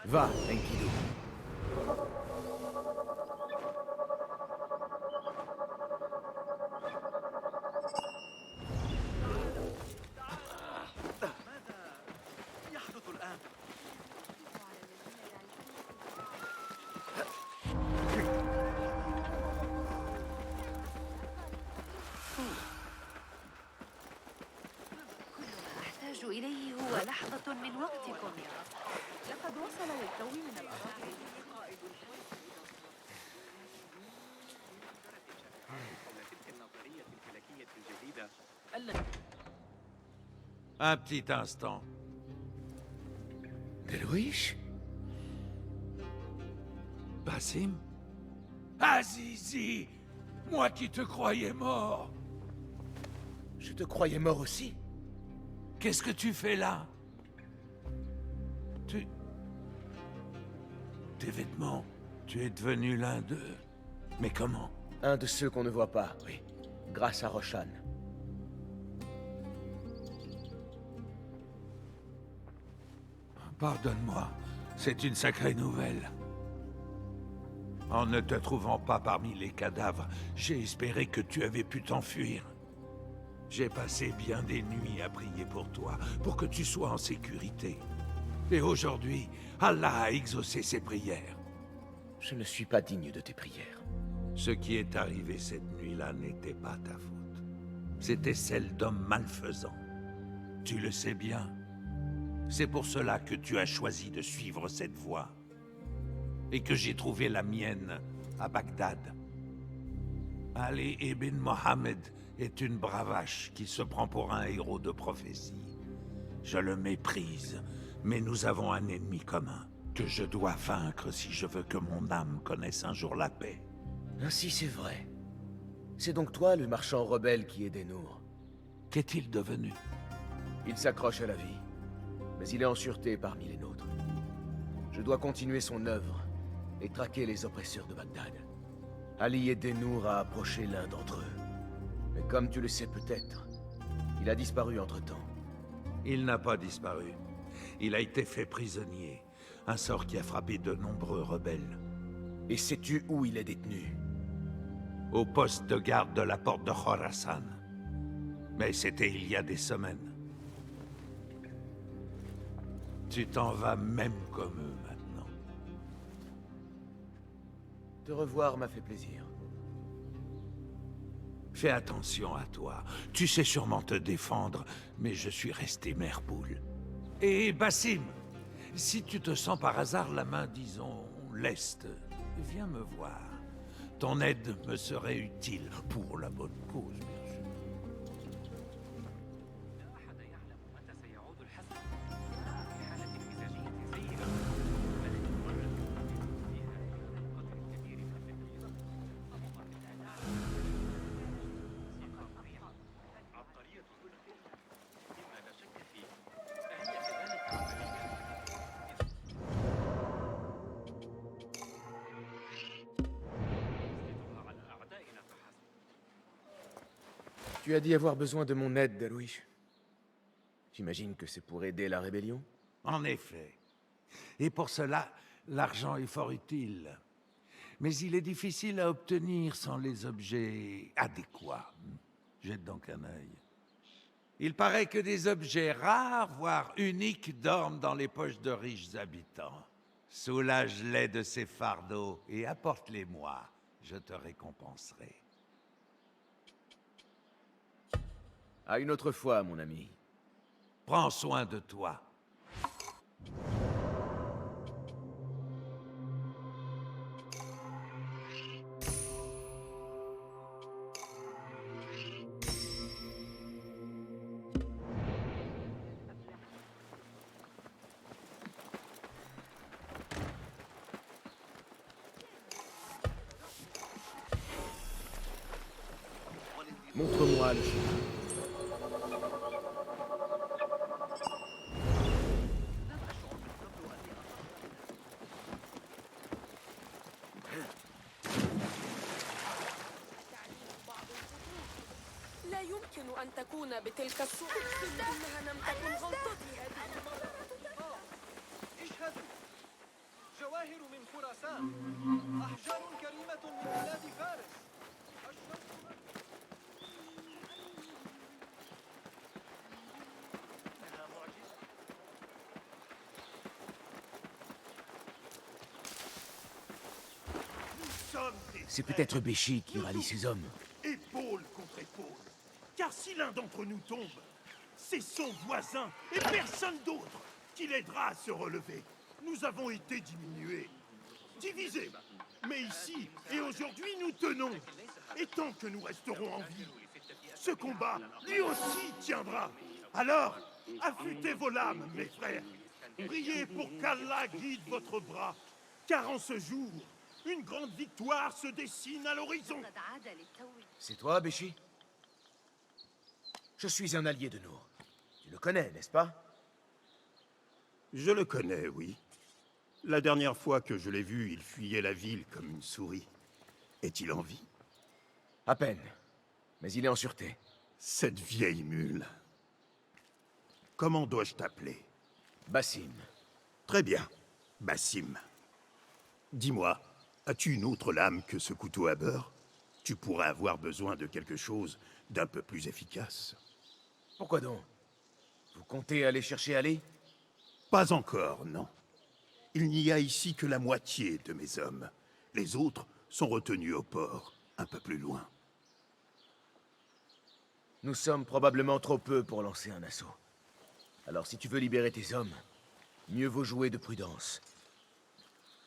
Va, Enkidu. أحتاج إليه هو لحظة من وقتكم. لقد وصل للتو من الأراضي. Un petit instant. Delouish? Basim? Azizi! Moi qui te croyais mort! Je te croyais mort aussi? Qu'est-ce que tu fais là? Tes vêtements, tu es devenu l'un d'eux. Mais comment? Un de ceux qu'on ne voit pas, oui. Grâce à Roshan. Pardonne-moi, c'est une sacrée nouvelle. En ne te trouvant pas parmi les cadavres, j'ai espéré que tu avais pu t'enfuir. J'ai passé bien des nuits à prier pour toi, pour que tu sois en sécurité. Et aujourd'hui, Allah a exaucé ses prières. Je ne suis pas digne de tes prières. Ce qui est arrivé cette nuit-là n'était pas ta faute. C'était celle d'hommes malfaisants. Tu le sais bien. C'est pour cela que tu as choisi de suivre cette voie. Et que j'ai trouvé la mienne à Bagdad. Ali ibn Mohammed est une bravache qui se prend pour un héros de prophétie. Je le méprise, mais nous avons un ennemi commun que je dois vaincre si je veux que mon âme connaisse un jour la paix. Ainsi c'est vrai. C'est donc toi le marchand rebelle qui est Denour. Qu'est-il devenu? Il s'accroche à la vie, mais il est en sûreté parmi les nôtres. Je dois continuer son œuvre et traquer les oppresseurs de Bagdad. Ali et Denour a approché l'un d'entre eux. Mais comme tu le sais peut-être, il a disparu entre-temps. Il n'a pas disparu. Il a été fait prisonnier. Un sort qui a frappé de nombreux rebelles. Et sais-tu où il est détenu? Au poste de garde de la porte de Khorasan. Mais c'était il y a des semaines. Tu t'en vas même comme eux maintenant. Te revoir m'a fait plaisir. Fais attention à toi. Tu sais sûrement te défendre, mais je suis resté mère poule. Et Basim, si tu te sens par hasard la main, disons, leste, viens me voir. Ton aide me serait utile pour la bonne cause, bien sûr. Tu as dit avoir besoin de mon aide, Darwish. J'imagine que c'est pour aider la rébellion? En effet. Et pour cela, l'argent est fort utile. Mais il est difficile à obtenir sans les objets adéquats. Jette donc un œil. Il paraît que des objets rares, voire uniques, dorment dans les poches de riches habitants. Soulage-les de ces fardeaux et apporte-les-moi. Je te récompenserai. À une autre fois, mon ami. Prends soin de toi. Montre-moi le chemin. لا يمكن أن تكون بتلك الصورة. إنها لم تكن غلطتي هذه المرة. اشهدوا. C'est peut-être Béchi qui rallie ses hommes. Épaule contre épaule. Car si l'un d'entre nous tombe, c'est son voisin et personne d'autre qui l'aidera à se relever. Nous avons été diminués, divisés. Mais ici et aujourd'hui, nous tenons. Et tant que nous resterons en vie, ce combat, lui aussi, tiendra. Alors, affûtez vos lames, mes frères. Priez pour qu'Allah guide votre bras. Car en ce jour, une grande victoire se dessine à l'horizon. قد عاد للتو. C'est toi, Béchi? Je suis un allié de Nour. Tu le connais, n'est-ce pas? Je le connais, oui. La dernière fois que je l'ai vu, il fuyait la ville comme une souris. Est-il en vie? À peine. Mais il est en sûreté. Cette vieille mule. Comment dois-je t'appeler? Bassim. Très bien, Bassim. Dis-moi, as-tu une autre lame que ce couteau à beurre? Tu pourrais avoir besoin de quelque chose d'un peu plus efficace. Pourquoi donc? Vous comptez aller chercher Ali? Pas encore, non. Il n'y a ici que la moitié de mes hommes. Les autres sont retenus au port, un peu plus loin. Nous sommes probablement trop peu pour lancer un assaut. Alors si tu veux libérer tes hommes, mieux vaut jouer de prudence.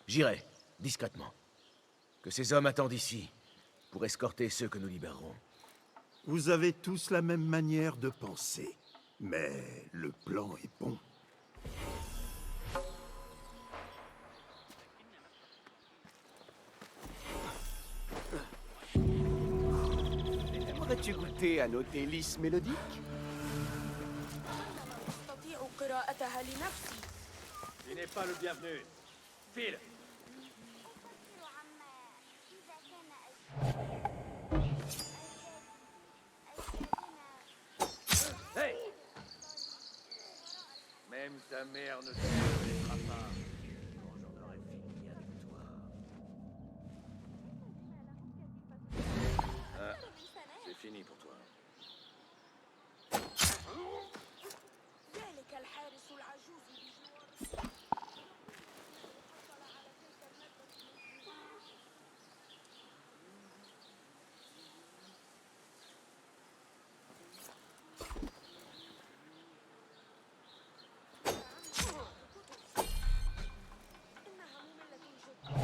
J'irai, discrètement. Que ces hommes attendent ici, pour escorter ceux que nous libérerons. Vous avez tous la même manière de penser, mais le plan est bon. Aimerais-tu goûter à nos délices mélodiques? أستطيع قراءتها لنفسي. Tu n'es pas le bienvenu. File. Hey! Même ta mère ne te reconnaîtra pas. Quand j'en aurai fini avec toi. Ah, c'est fini pour toi. ذلك الحارس العجوز بجوار. إنها مملة جدا.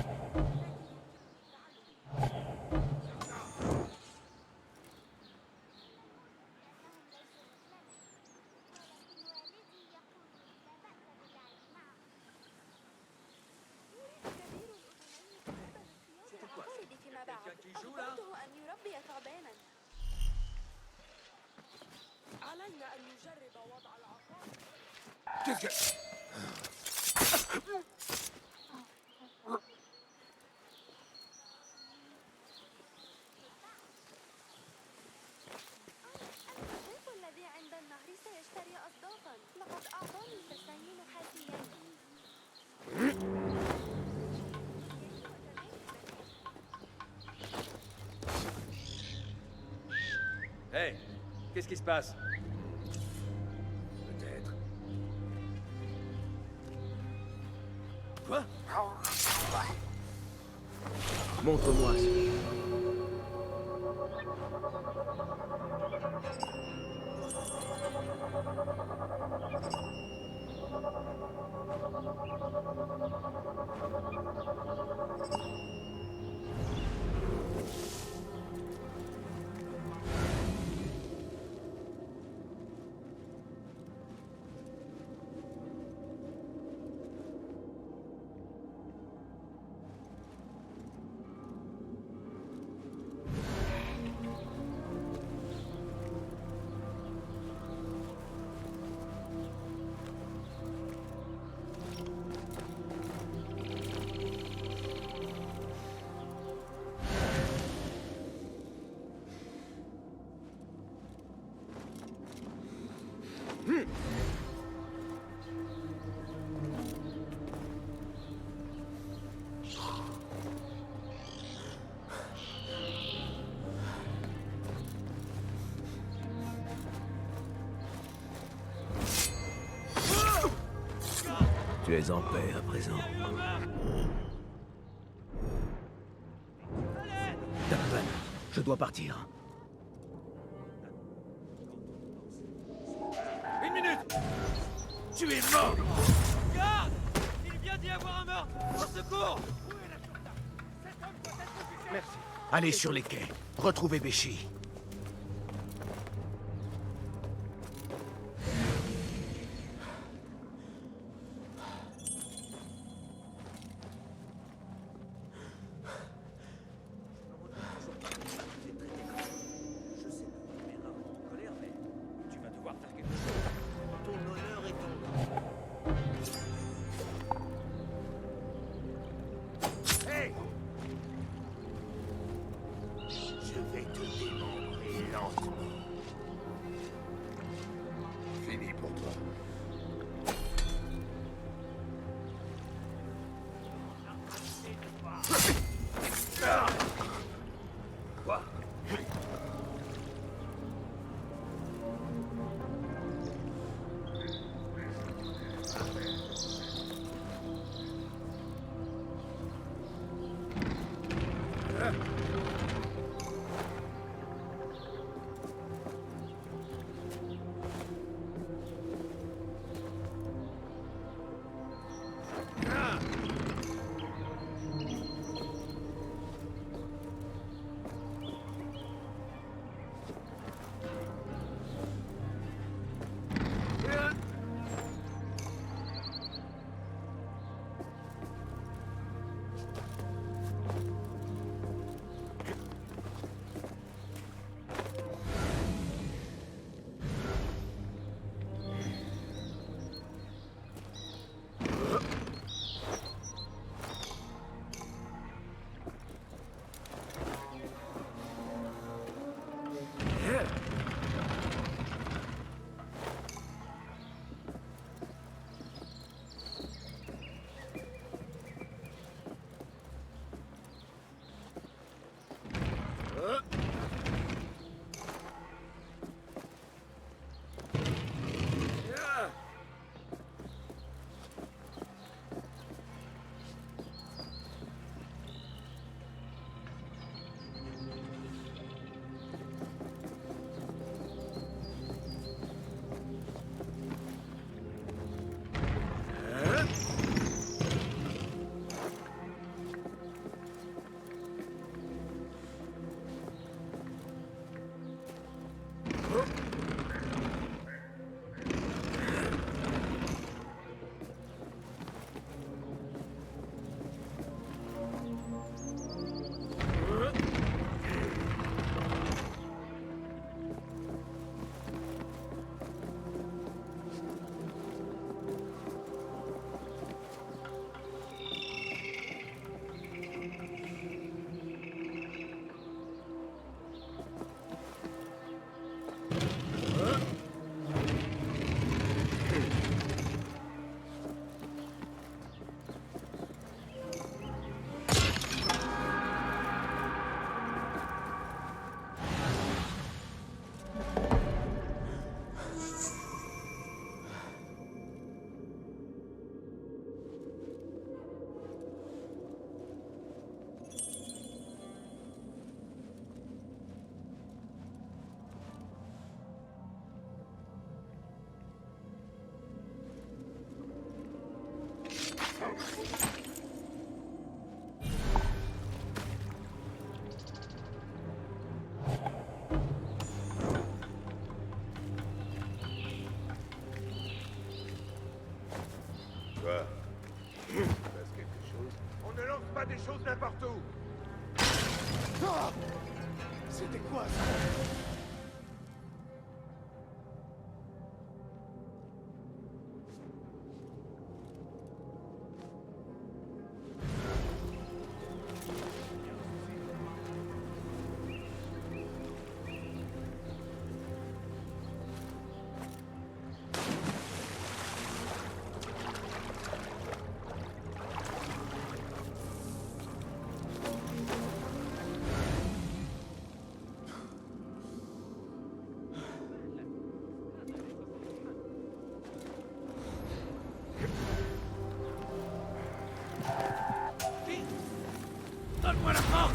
فيما بعد أخبرته أن يربي ثعبانا. علينا أن نجرب وضع العقار. الضيف الذي عند النهر سيشتري أصدافا. لقد أعطاني التسنين حافيا. Hey! Qu'est-ce qui se passe? Peut-être. Quoi? Montre-moi ça. Tu es en paix à présent. Donovan, je dois partir. Une minute! Tu es mort! Garde! Il vient d'y avoir un meurtre! Au secours! Merci. Allez sur les quais. Retrouvez Béchi. Je sais que tu es rarement en colère, mais tu vas devoir faire quelque chose. Ton honneur est en jeu. Hey! Je vais te démembrer lentement. Fini pour toi. Quoi? Quoi? Tu passes quelque chose? On ne lance pas des choses n'importe où! Ah! C'était quoi ça? Donne-moi la force!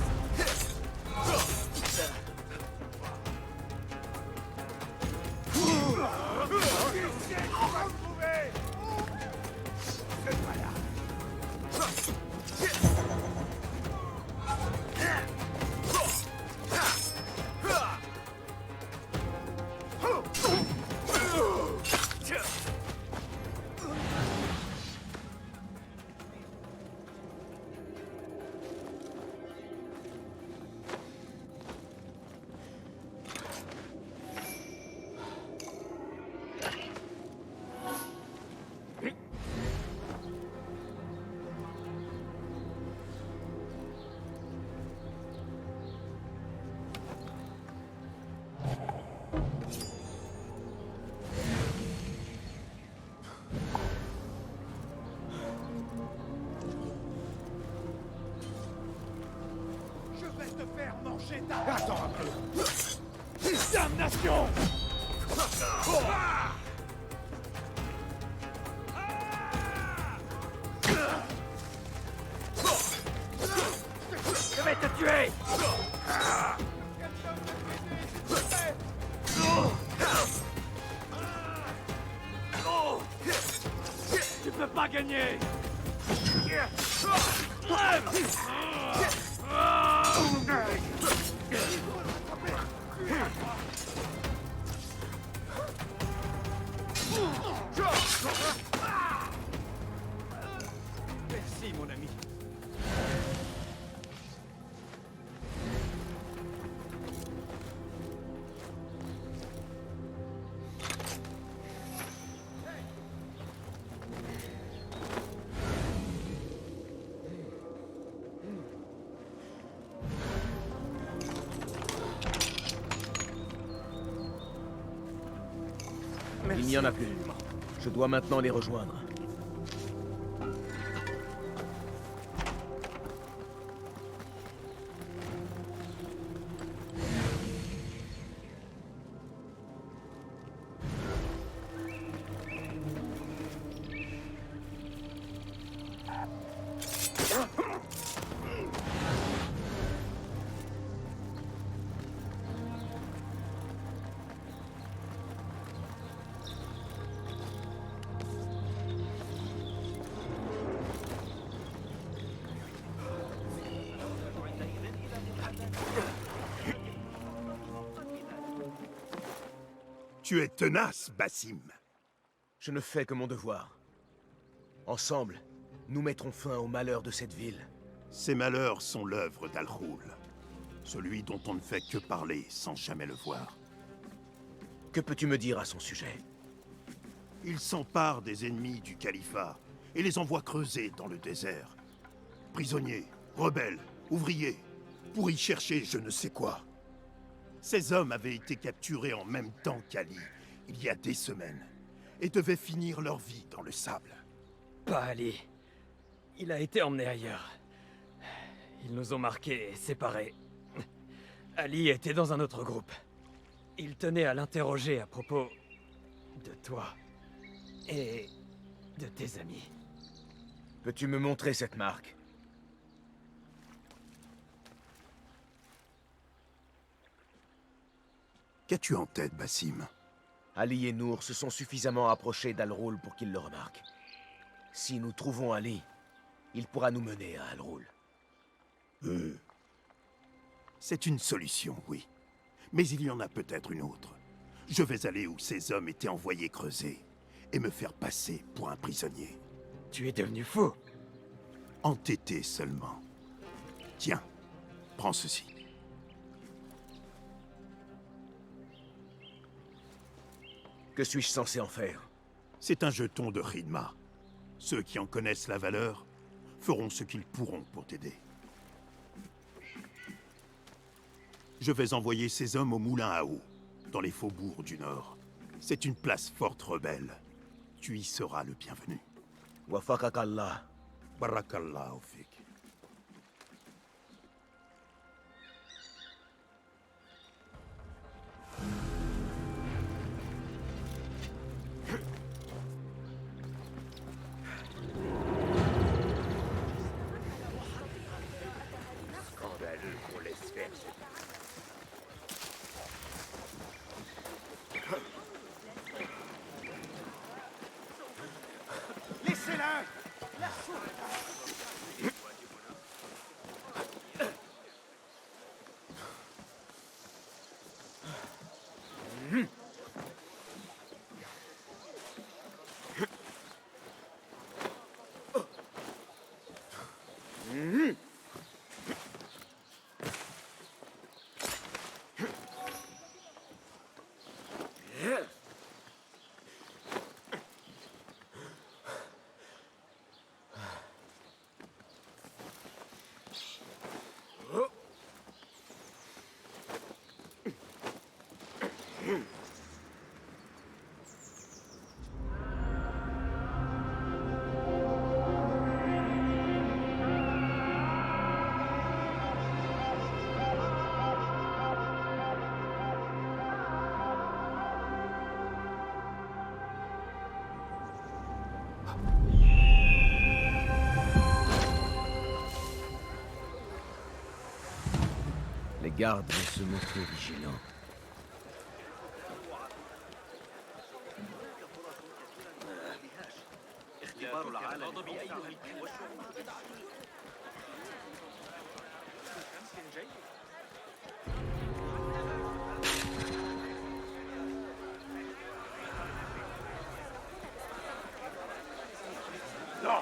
Attends un peu. Damnation! Je vais te tuer! Tu peux pas gagner! Merci, mon ami. Il n'y en a plus. Je dois maintenant les rejoindre. Tu es tenace, Basim. Je ne fais que mon devoir. Ensemble, nous mettrons fin au malheur de cette ville. Ces malheurs sont l'œuvre d'Al-Roul. Celui dont on ne fait que parler sans jamais le voir. Que peux-tu me dire à son sujet? Il s'empare des ennemis du califat et les envoie creuser dans le désert. Prisonniers, rebelles, ouvriers, pour y chercher je ne sais quoi. Ces hommes avaient été capturés en même temps qu'Ali, il y a des semaines, et devaient finir leur vie dans le sable. Pas Ali. Il a été emmené ailleurs. Ils nous ont marqués et séparés. Ali était dans un autre groupe. Il tenait à l'interroger à propos de toi et de tes amis. Peux-tu me montrer cette marque? Qu'as-tu en tête, Basim? Ali et Nour se sont suffisamment approchés d'Al-Roul pour qu'ils le remarquent. Si nous trouvons Ali, il pourra nous mener à Al-Roul. C'est une solution, oui. Mais il y en a peut-être une autre. Je vais aller où ces hommes étaient envoyés creuser et me faire passer pour un prisonnier. Tu es devenu fou. Entêté seulement. Tiens, prends ceci. Que suis-je censé en faire? C'est un jeton de Khidma. Ceux qui en connaissent la valeur feront ce qu'ils pourront pour t'aider. Je vais envoyer ces hommes au moulin à eau, dans les faubourgs du Nord. C'est une place forte rebelle. Tu y seras le bienvenu. Wafakakallah. Barakallahu fik. Les gardes vont se montrer vigilants. Non!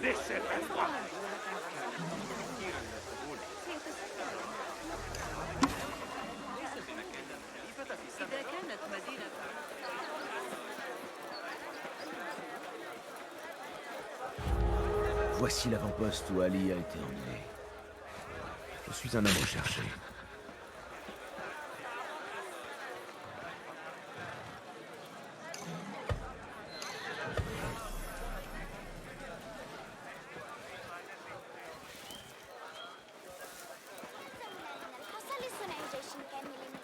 Laissez-moi voir! إذا كانت مدينة Voici l'avant-poste où Ali a été emmené. Je suis un homme recherché. حصل لصنع جيش كامل من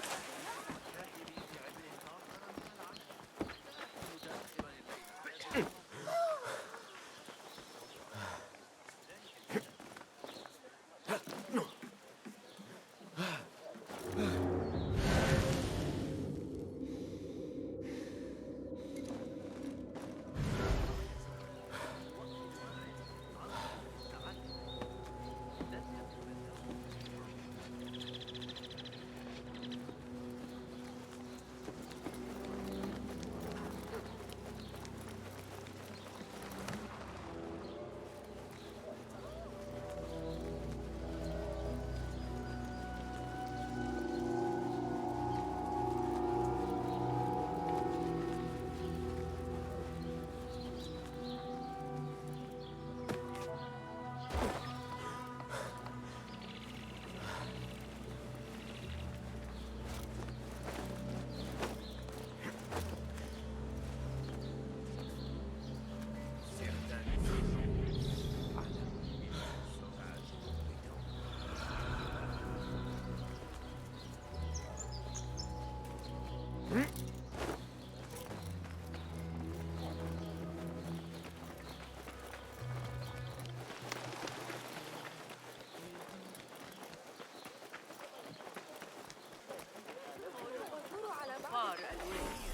فار الولاية.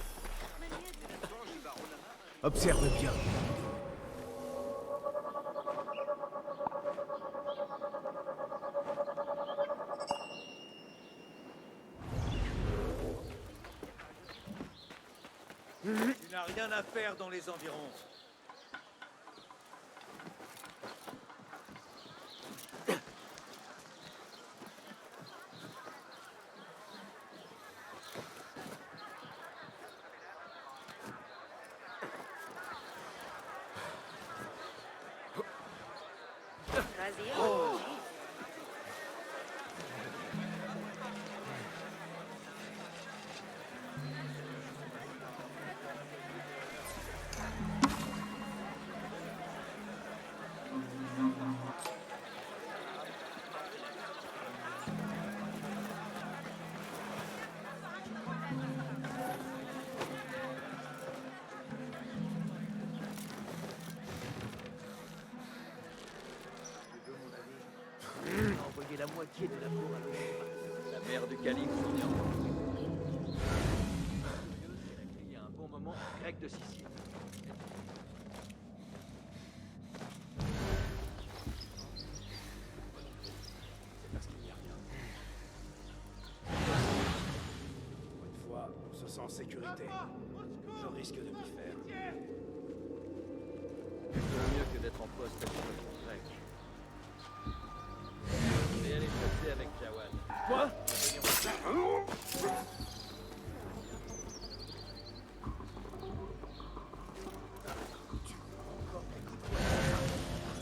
من يدري؟ Observe bien. Tu n'as rien à faire dans les environs. Envoyer la moitié de la cour à l'autre. La mère du calife s'en est envoyée. Il a crié à un bon moment grec de Sicile. 100% en sécurité. Je risque de m'y faire. Vaut mieux que d'être en poste à l'école grec. Je vais aller chasser avec Jawad. Quoi?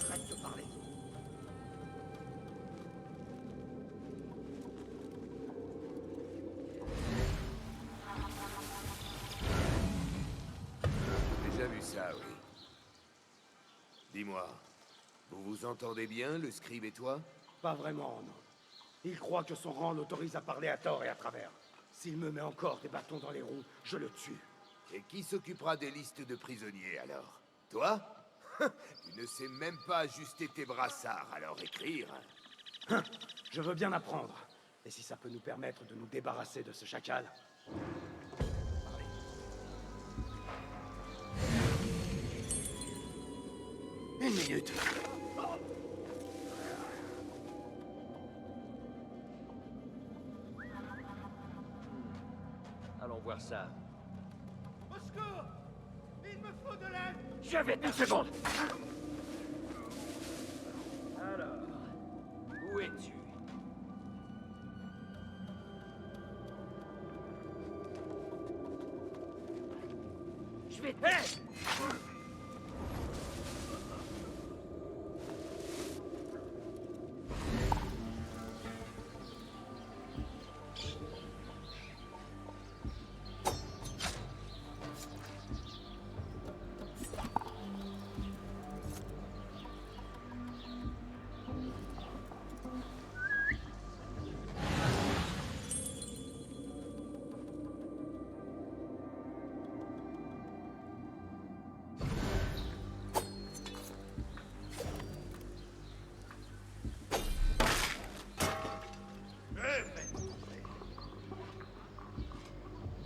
Arrête de parler. J'ai déjà vu ça, oui. Dis-moi, vous vous entendez bien, le scribe et toi? Pas vraiment, non. Il croit que son rang l'autorise à parler à tort et à travers. S'il me met encore des bâtons dans les roues, je le tue. Et qui s'occupera des listes de prisonniers, alors? Toi? Tu ne sais même pas ajuster tes brassards, alors écrire. Je veux bien apprendre. Et si ça peut nous permettre de nous débarrasser de ce chacal? Une minute. Allons voir ça. Au secours! Il me faut de l'aide! J'avais 2 secondes. Alors, où es-tu? Je vais...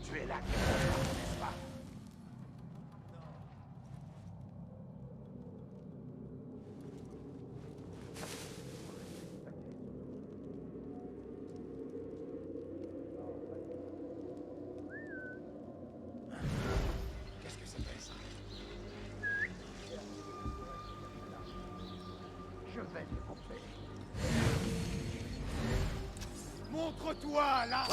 Tu es là, n'est-ce pas? Qu'est-ce que c'était, ça? Je vais les couper. Montre-toi, là!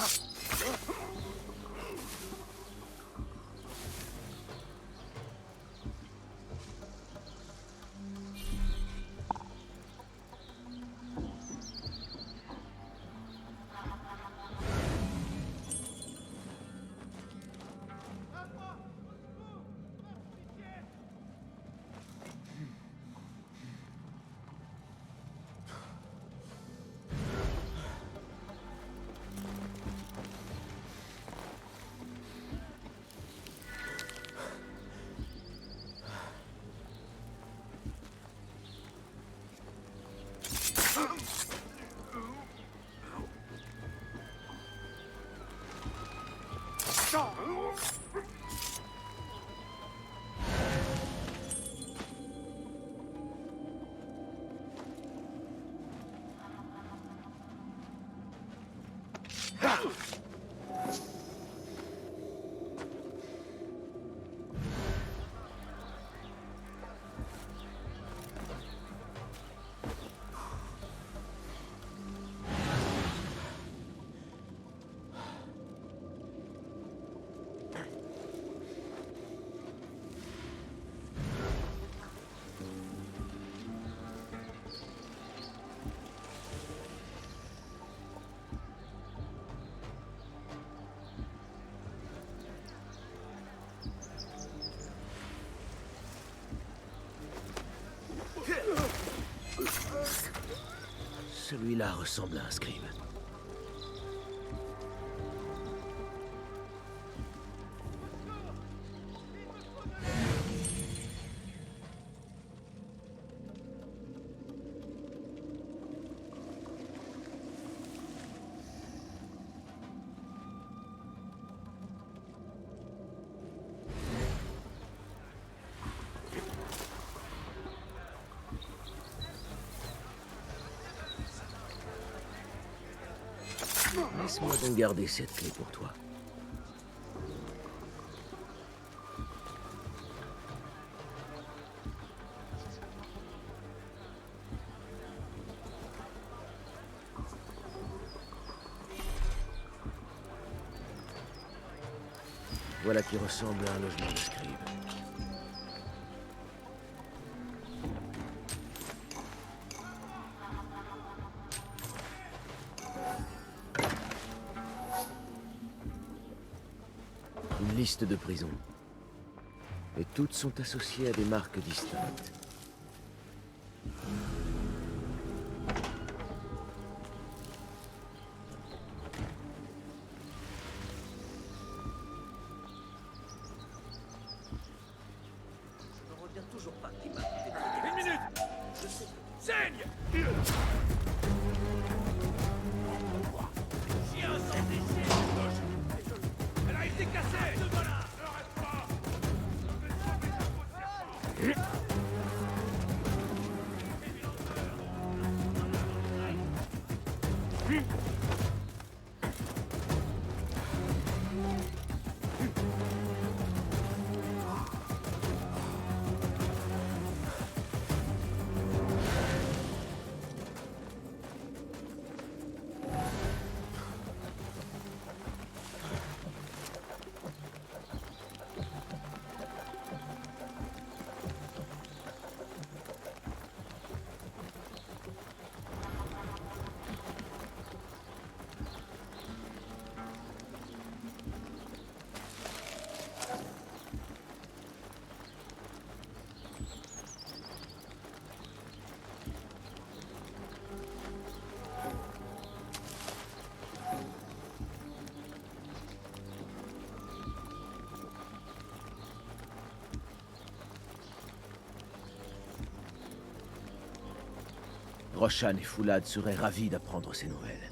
Celui-là ressemble à un scribe. Laisse-moi donc garder cette clé pour toi. Voilà qui ressemble à un logement de scribe. Une liste de prisons. Et toutes sont associées à des marques distinctes. Roshan et Foulad seraient ravis d'apprendre ces nouvelles.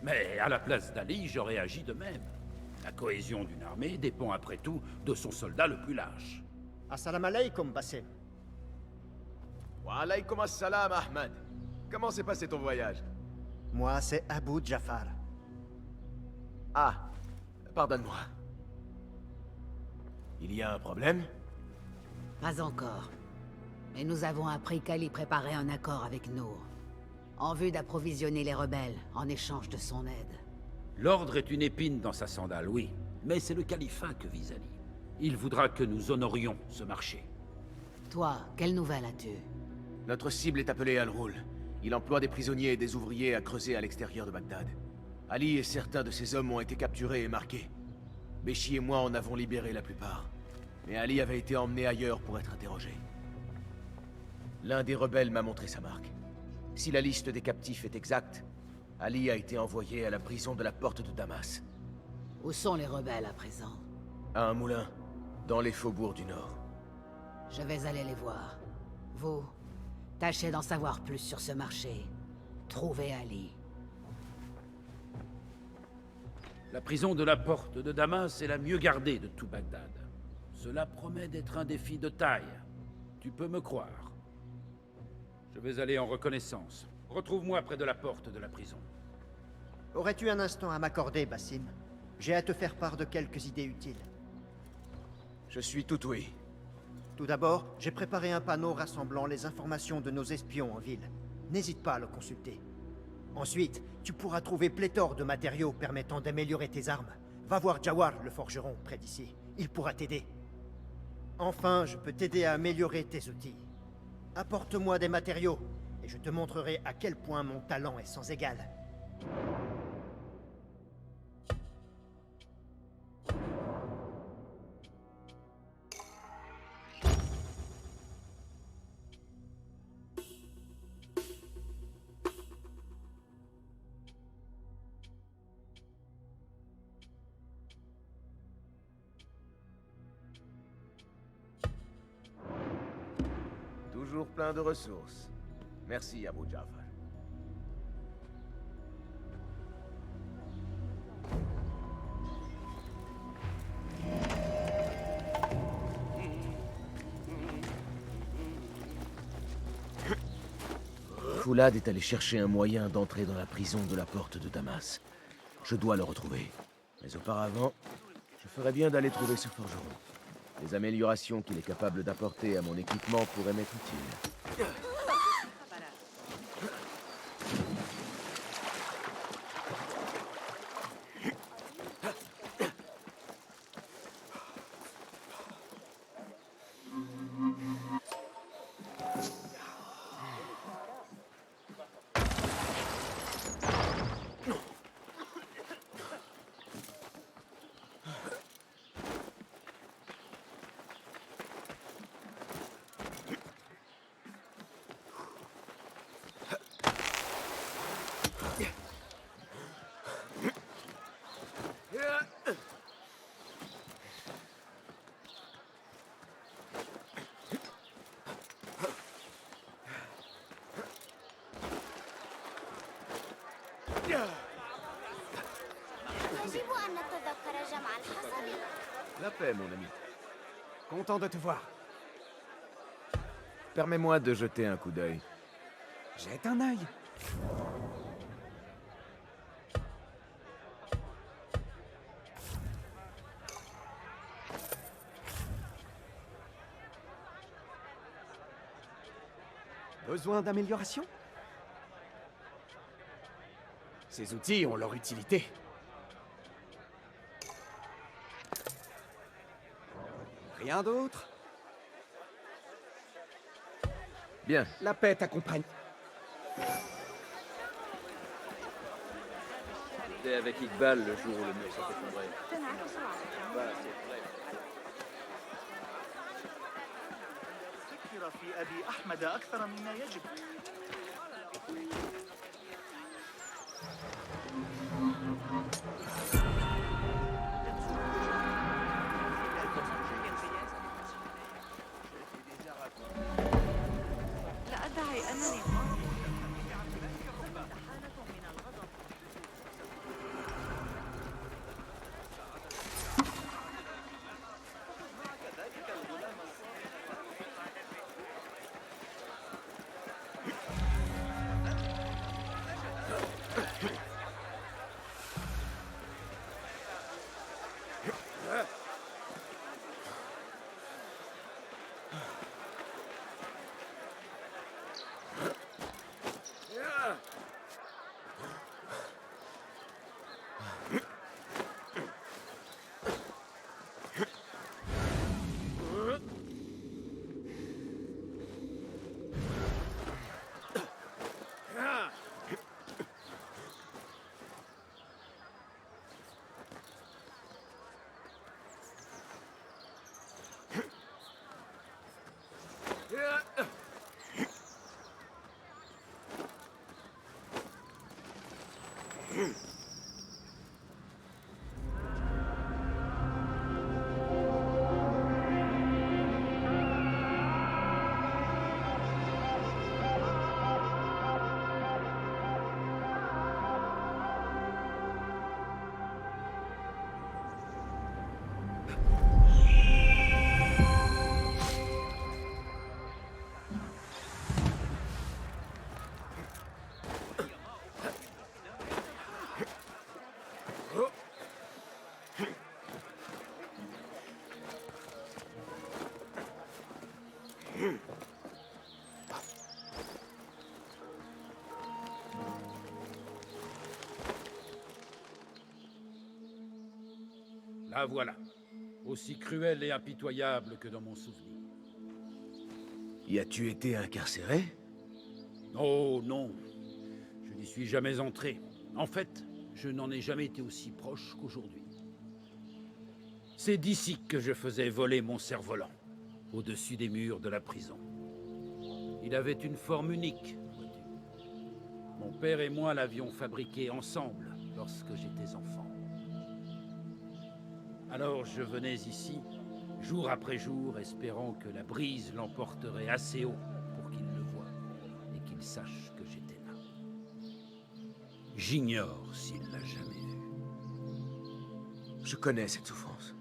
Mais à la place d'Ali, j'aurais agi de même. La cohésion d'une armée dépend après tout de son soldat le plus lâche. Assalamu alaikum, Basim. Wa alaykoum assalam, Ahmad. Comment s'est passé ton voyage? Moi, c'est Abu Jafar. Ah, pardonne-moi. Il y a un problème? Pas encore. Mais nous avons appris qu'Ali préparait un accord avec Nour, en vue d'approvisionner les rebelles en échange de son aide. L'ordre est une épine dans sa sandale, oui. Mais c'est le califat que vise Ali. Il voudra que nous honorions ce marché. Toi, quelle nouvelle as-tu? Notre cible est appelée Al-Roul. Il emploie des prisonniers et des ouvriers à creuser à l'extérieur de Bagdad. Ali et certains de ses hommes ont été capturés et marqués. Béchi et moi en avons libéré la plupart. Mais Ali avait été emmené ailleurs pour être interrogé. L'un des rebelles m'a montré sa marque. Si la liste des captifs est exacte, Ali a été envoyé à la prison de la Porte de Damas. Où sont les rebelles à présent? À un moulin, dans les faubourgs du Nord. Je vais aller les voir. Vous, tâchez d'en savoir plus sur ce marché. Trouvez Ali. La prison de la Porte de Damas est la mieux gardée de tout Bagdad. Cela promet d'être un défi de taille. Tu peux me croire. Je vais aller en reconnaissance. Retrouve-moi près de la porte de la prison. Aurais-tu un instant à m'accorder, Basim? J'ai à te faire part de quelques idées utiles. Je suis tout oui. Tout d'abord, j'ai préparé un panneau rassemblant les informations de nos espions en ville. N'hésite pas à le consulter. Ensuite, tu pourras trouver pléthore de matériaux permettant d'améliorer tes armes. Va voir Jawar, le forgeron, près d'ici. Il pourra t'aider. Enfin, je peux t'aider à améliorer tes outils. Apporte-moi des matériaux, et je te montrerai à quel point mon talent est sans égal. Toujours plein de ressources. Merci, Abu Jafar. Foulad est allé chercher un moyen d'entrer dans la prison de la porte de Damas. Je dois le retrouver. Mais auparavant, je ferais bien d'aller trouver ce forgeron. Les améliorations qu'il est capable d'apporter à mon équipement pourraient m'être utiles. يجب أن نتذكر جمع الحصى. La paix, mon ami. Content de te voir. Permets-moi de jeter un coup d'œil. Jette un œil. Besoin d'amélioration? Ces outils ont leur utilité. Rien d'autre? Bien. La paix t'accompagne. J'étais avec Iqbal le jour où le mur s'est effondré. Bah, c'est vrai. فكر في أبي أحمد أكثر مما يجب. لا أدعي أنني La voilà. Aussi cruelle et impitoyable que dans mon souvenir. Y as-tu été incarcéré? Oh non, je n'y suis jamais entré. En fait, je n'en ai jamais été aussi proche qu'aujourd'hui. C'est d'ici que je faisais voler mon cerf-volant, au-dessus des murs de la prison. Il avait une forme unique, vois-tu. Mon père et moi l'avions fabriqué ensemble lorsque j'étais enfant. Alors je venais ici, jour après jour, espérant que la brise l'emporterait assez haut pour qu'il le voie et qu'il sache que j'étais là. J'ignore s'il l'a jamais vu. Je connais cette souffrance.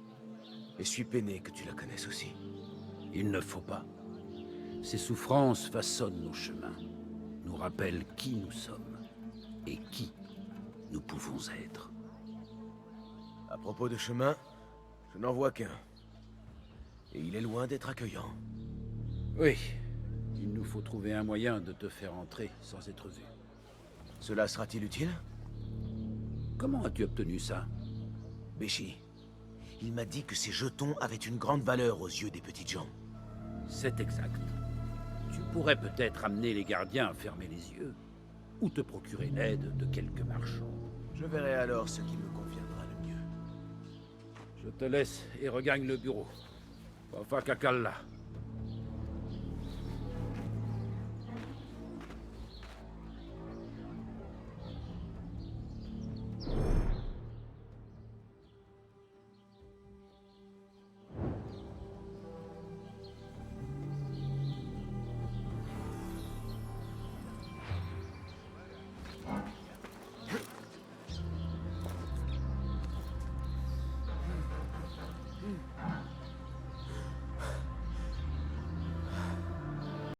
Et suis peiné que tu la connaisses aussi. Il ne faut pas. Ces souffrances façonnent nos chemins, nous rappelle qui nous sommes et qui nous pouvons être. À propos de chemin, je n'en vois qu'un. Et il est loin d'être accueillant. Oui, il nous faut trouver un moyen de te faire entrer sans être vu. Cela sera-t-il utile? Comment as-tu obtenu ça? Béchi, il m'a dit que ces jetons avaient une grande valeur aux yeux des petites gens. C'est exact. Tu pourrais peut-être amener les gardiens à fermer les yeux, ou te procurer l'aide de quelques marchands. Je verrai alors ce qui me conviendra le mieux. Je te laisse et regagne le bureau. Wafa Kakalla.